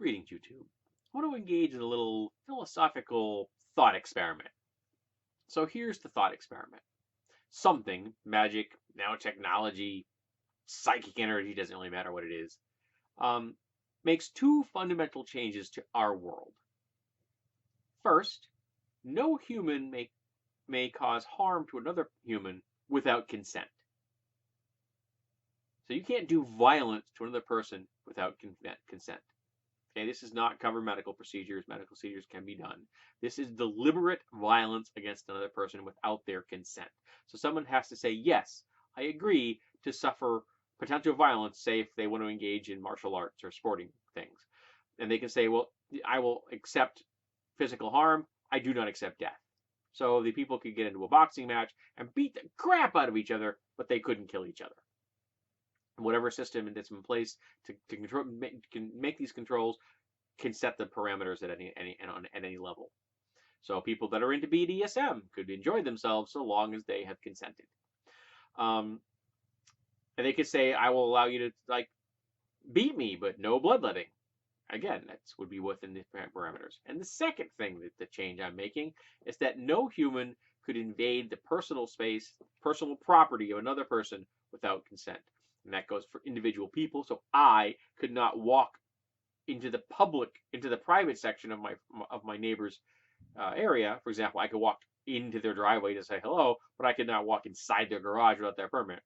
Greetings, YouTube. I want to engage in a little philosophical thought experiment. So here's the thought experiment. Something, magic, nanotechnology, psychic energy, doesn't really matter what it is, um, makes two fundamental changes to our world. First, no human may cause harm to another human without consent. So you can't do violence to another person without consent. Okay, this is not covered medical procedures. Medical procedures can be done. This is deliberate violence against another person without their consent. So someone has to say, yes, I agree to suffer potential violence, say if they want to engage in martial arts or sporting things. And they can say, well, I will accept physical harm. I do not accept death. So the people could get into a boxing match and beat the crap out of each other, but they couldn't kill each other. Whatever system that's in place to control can make these controls can set the parameters at any level. So people that are into BDSM could enjoy themselves so long as they have consented. And they could say, I will allow you to beat me, but no bloodletting. Again, that would be within the parameters. And the second thing that the change I'm making is that no human could invade the personal space, personal property of another person without consent. And that goes for individual people. So I could not walk into the private section of my neighbor's area. For example, I could walk into their driveway to say hello, but I could not walk inside their garage without their permit.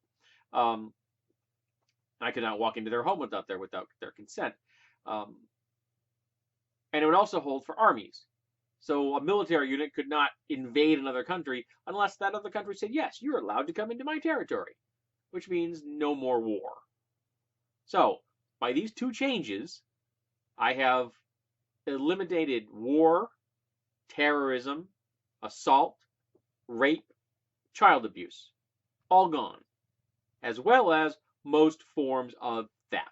I could not walk into their home without their consent. And it would also hold for armies. So a military unit could not invade another country unless that other country said, yes, you're allowed to come into my territory, which means no more war. So by these two changes, I have eliminated war, terrorism, assault, rape, child abuse, all gone, as well as most forms of theft,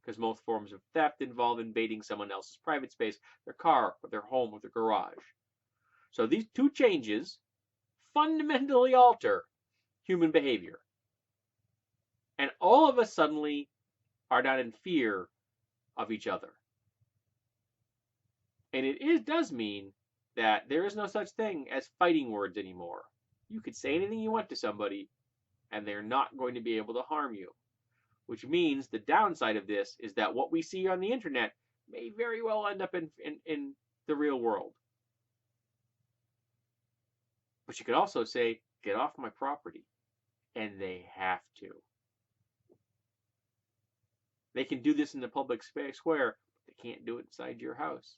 because most forms of theft involve invading someone else's private space, their car, or their home, or their garage. So these two changes fundamentally alter human behavior. And all of us suddenly are not in fear of each other. And it does mean that there is no such thing as fighting words anymore. You could say anything you want to somebody, and they're not going to be able to harm you. Which means the downside of this is that what we see on the internet may very well end up in the real world. But you could also say, get off my property. And they have to. They can do this in the public square, but they can't do it inside your house.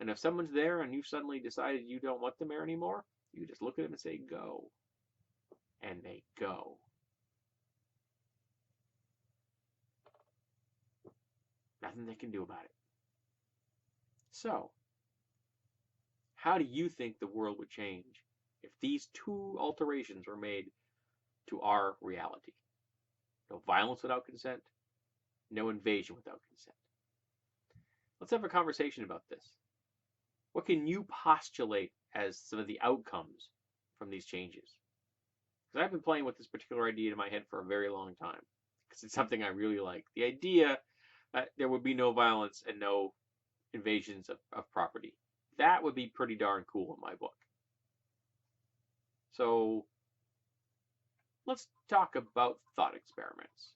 And if someone's there and you've suddenly decided you don't want them there anymore, you just look at them and say, go. And they go. Nothing they can do about it. So, how do you think the world would change if these two alterations were made to our reality? No violence without consent, no invasion without consent. Let's have a conversation about this. What can you postulate as some of the outcomes from these changes? Because I've been playing with this particular idea in my head for a very long time, because it's something I really like. The idea that there would be no violence and no invasions of property. That would be pretty darn cool in my book. So let's talk about thought experiments.